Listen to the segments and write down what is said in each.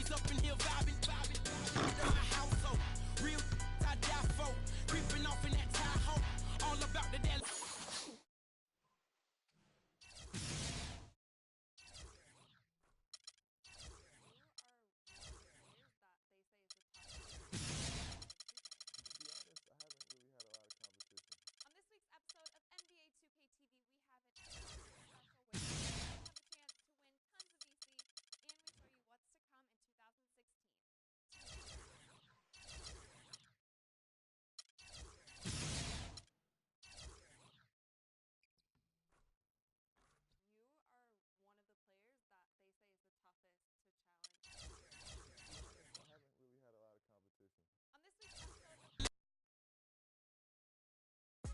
always up in here vibing, my household. Real I die for. Creeping off in that Tahoe. All about the dead.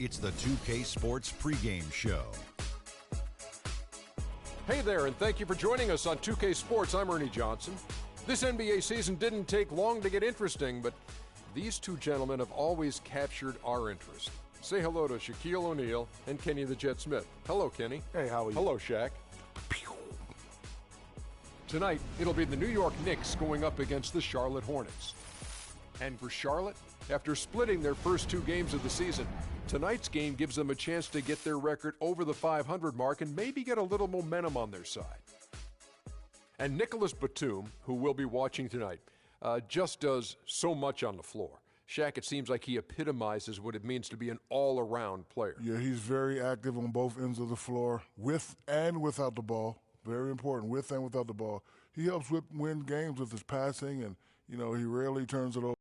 It's the 2K Sports pregame show. Hey there, and thank you for joining us on 2K Sports. I'm Ernie Johnson. This NBA season didn't take long to get interesting, but these two gentlemen have always captured our interest. Say hello to Shaquille O'Neal and Kenny the Jet Smith. Hello, Kenny. Hey, how are you? Hello, Shaq. Tonight, it'll be the New York Knicks going up against the Charlotte Hornets. And for Charlotte, after splitting their first two games of the season, tonight's game gives them a chance to get their record over the 500 mark and maybe get a little momentum on their side. And Nicholas Batum, who we'll be watching tonight, just does so much on the floor. Shaq, it seems like he epitomizes what it means to be an all-around player. Yeah, he's very active on both ends of the floor, with and without the ball. Very important, with and without the ball. He helps win games with his passing, and, he rarely turns it over.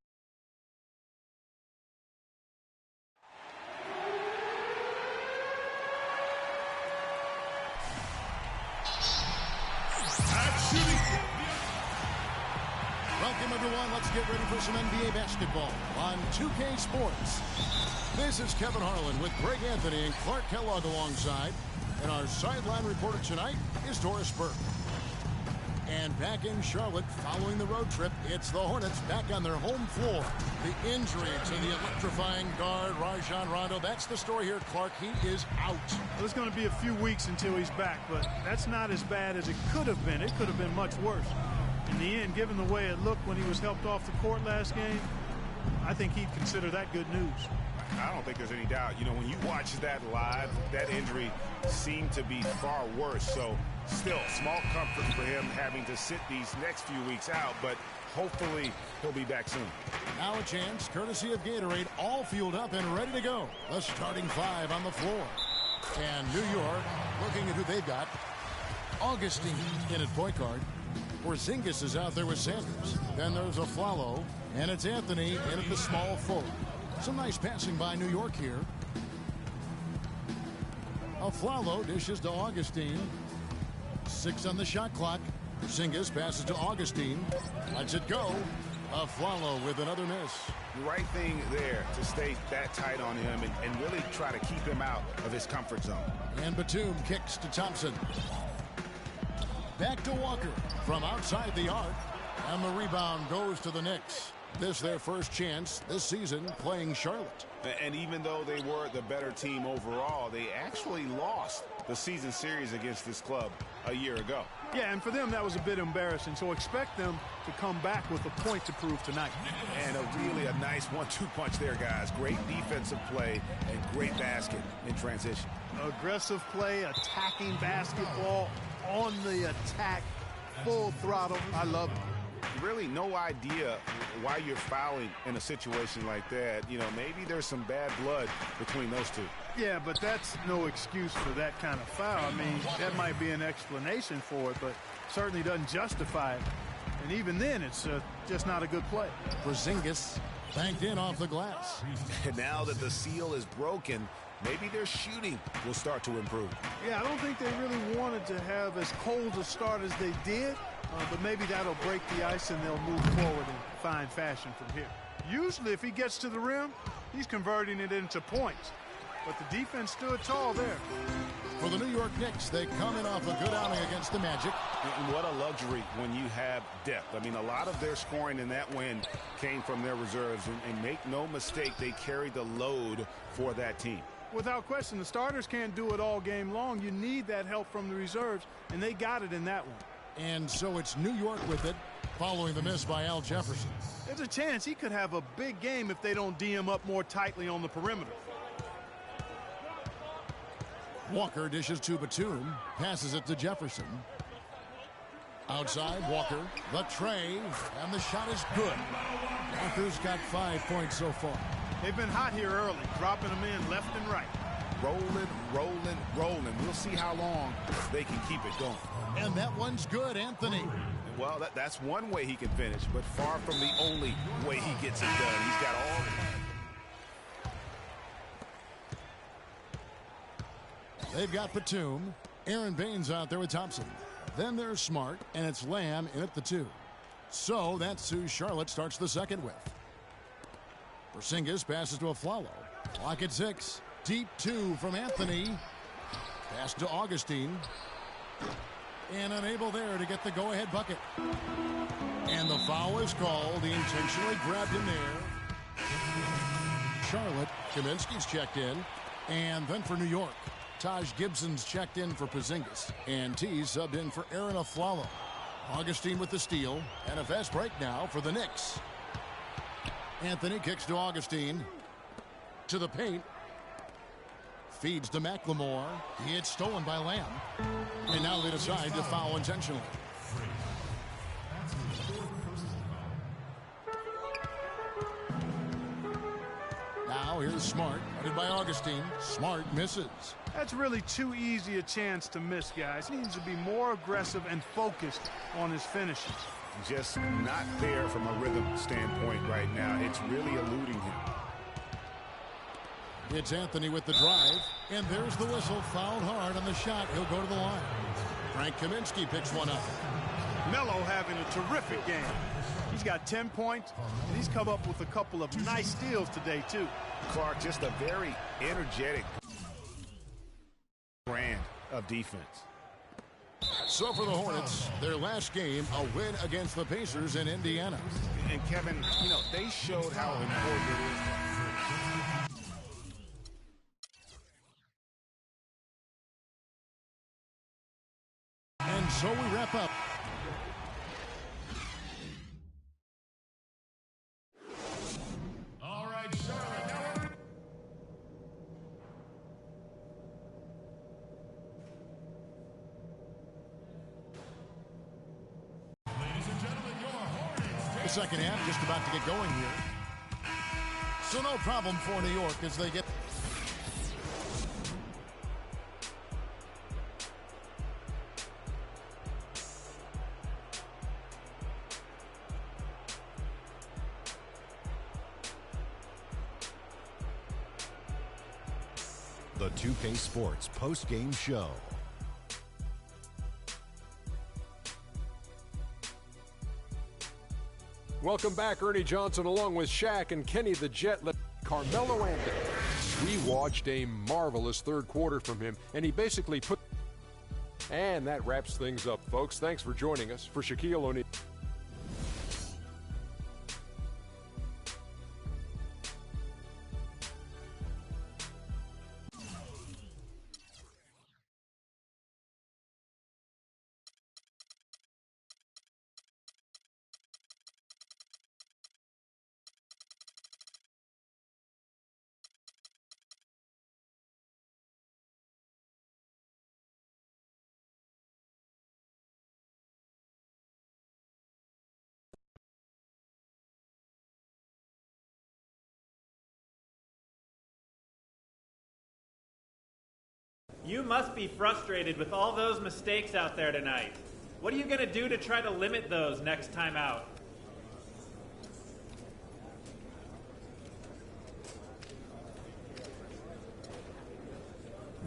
Welcome, everyone. Let's get ready for some NBA basketball on 2K Sports. This is Kevin Harlan with Greg Anthony and Clark Kellogg alongside. And our sideline reporter tonight is Doris Burke. And back in Charlotte, following the road trip, it's the Hornets back on their home floor. The injury to the electrifying guard, Rajon Rondo. That's the story here, Clark. He is out. Well, it's going to be a few weeks until he's back, but that's not as bad as it could have been. It could have been much worse. In the end, given the way it looked when he was helped off the court last game, I think he'd consider that good news. I don't think there's any doubt. When you watch that live, that injury seemed to be far worse. So still, small comfort for him having to sit these next few weeks out, but hopefully he'll be back soon. Now a chance, courtesy of Gatorade, all fueled up and ready to go. The starting five on the floor. And New York, looking at who they've got. Augustine in at point guard. Porzingis is out there with Sanders. Then there's Aflalo, and it's Anthony in at the small forward. Some nice passing by New York here. Aflalo dishes to Augustine. 6 on the shot clock. Porzingis passes to Augustine. Lets it go. Aflalo with another miss. The right thing there to stay that tight on him and really try to keep him out of his comfort zone. And Batum kicks to Thompson. Back to Walker from outside the arc. And the rebound goes to the Knicks. This their first chance this season playing Charlotte. And even though they were the better team overall, they actually lost the season series against this club a year ago. Yeah, and for them that was a bit embarrassing. So expect them to come back with a point to prove tonight. And a nice 1-2 punch there, guys. Great defensive play and great basket in transition. Aggressive play, attacking basketball on the attack, full throttle. I love it. Really no idea why you're fouling in a situation like that. Maybe there's some bad blood between those two. Yeah, but that's no excuse for that kind of foul. I mean, that might be an explanation for it, but certainly doesn't justify it. And even then, it's just not a good play. Porzingis banked in off the glass. And now that the seal is broken, maybe their shooting will start to improve. Yeah, I don't think they really wanted to have as cold a start as they did. But maybe that'll break the ice and they'll move forward in fine fashion from here. Usually if he gets to the rim, he's converting it into points. But the defense stood tall there. For the New York Knicks, they come in off a good outing against the Magic. And what a luxury when you have depth. I mean, a lot of their scoring in that win came from their reserves. And make no mistake, they carried the load for that team. Without question, the starters can't do it all game long. You need that help from the reserves, and they got it in that one. And so it's New York with it. following the miss by Al Jefferson. There's a chance he could have a big game if they don't D him up more tightly on the perimeter. Walker dishes to Batum, passes it to Jefferson. Outside, Walker, the tray, and the shot is good. Walker's got 5 points so far. They've been hot here early, dropping them in left and right. Rolling, rolling, rolling. We'll see how long they can keep it going. And that one's good, Anthony. Well, that's one way he can finish, but far from the only way he gets it done. He's got all. They've got Batum. Aaron Baines out there with Thompson. Then there's Smart, and it's Lamb in at the 2. So that's who Charlotte starts the second with. Porzingis passes to Afflalo. Clock at 6. Deep 2 from Anthony. Pass to Augustine. And unable there to get the go-ahead bucket. And the foul is called. He intentionally grabbed him there. Charlotte, Kaminsky's checked in. And then for New York, Taj Gibson's checked in for Porzingis. And T subbed in for Aaron Afflalo. Augustine with the steal. And a fast break now for the Knicks. Anthony kicks to Augustine. To the paint. Feeds to McLemore. It's stolen by Lamb. And now they decide to foul intentionally. Now here's Smart, headed by Augustine. Smart misses. That's really too easy a chance to miss, guys. He needs to be more aggressive and focused on his finishes. Just not there from a rhythm standpoint right now. It's really eluding him. It's Anthony with the drive. And there's the whistle. Fouled hard on the shot. He'll go to the line. Frank Kaminsky picks one up. Melo having a terrific game. He's got 10 points, and he's come up with a couple of nice steals today, too. Clark, just a very energetic brand of defense. So for the Hornets, their last game, a win against the Pacers in Indiana. And Kevin, you know, they showed how important it is. And so we wrap up. All right, Charlotte. Ladies and gentlemen, your Hornets. The second half just about to get going here. So no problem for New York as they get... The 2K Sports post-game show. Welcome back. Ernie Johnson along with Shaq and Kenny the Jet. Carmelo Anthony. We watched a marvelous third quarter from him, and he basically put... And that wraps things up, folks. Thanks for joining us. For Shaquille O'Neal. You must be frustrated with all those mistakes out there tonight. What are you going to do to try to limit those next time out?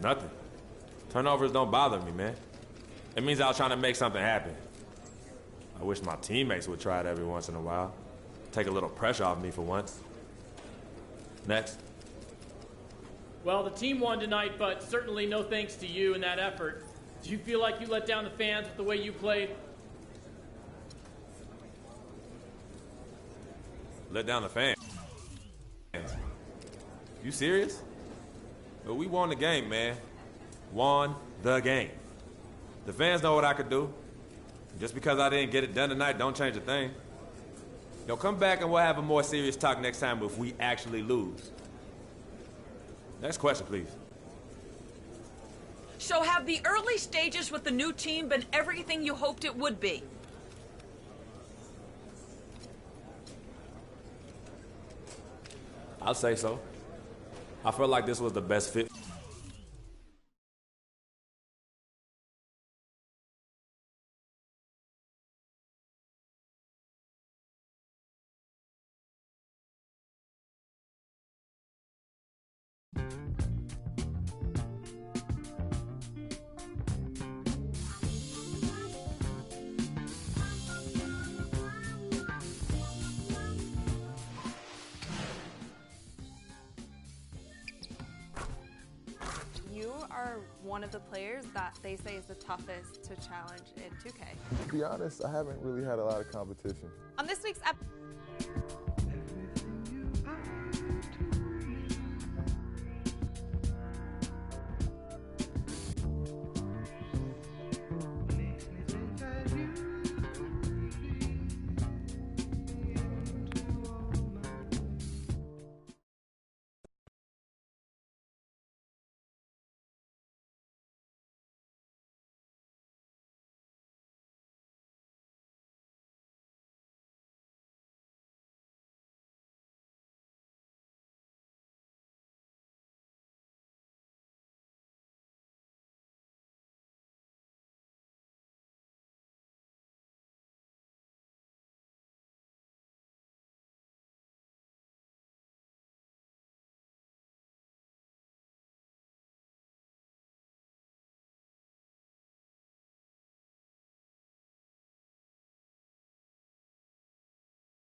Nothing. Turnovers don't bother me, man. It means I was trying to make something happen. I wish my teammates would try it every once in a while. Take a little pressure off me for once. Next. Well, the team won tonight, but certainly no thanks to you in that effort. Do you feel like you let down the fans with the way you played? Let down the fans? You serious? Well, we won the game, man. Won the game. The fans know what I could do. Just because I didn't get it done tonight don't change a thing. Yo, come back and we'll have a more serious talk next time if we actually lose. Next question, please. So have the early stages with the new team been everything you hoped it would be? I'll say so. I feel like this was the best fit. You are one of the players that they say is the toughest to challenge in 2K. To be honest, I haven't really had a lot of competition. On this week's episode...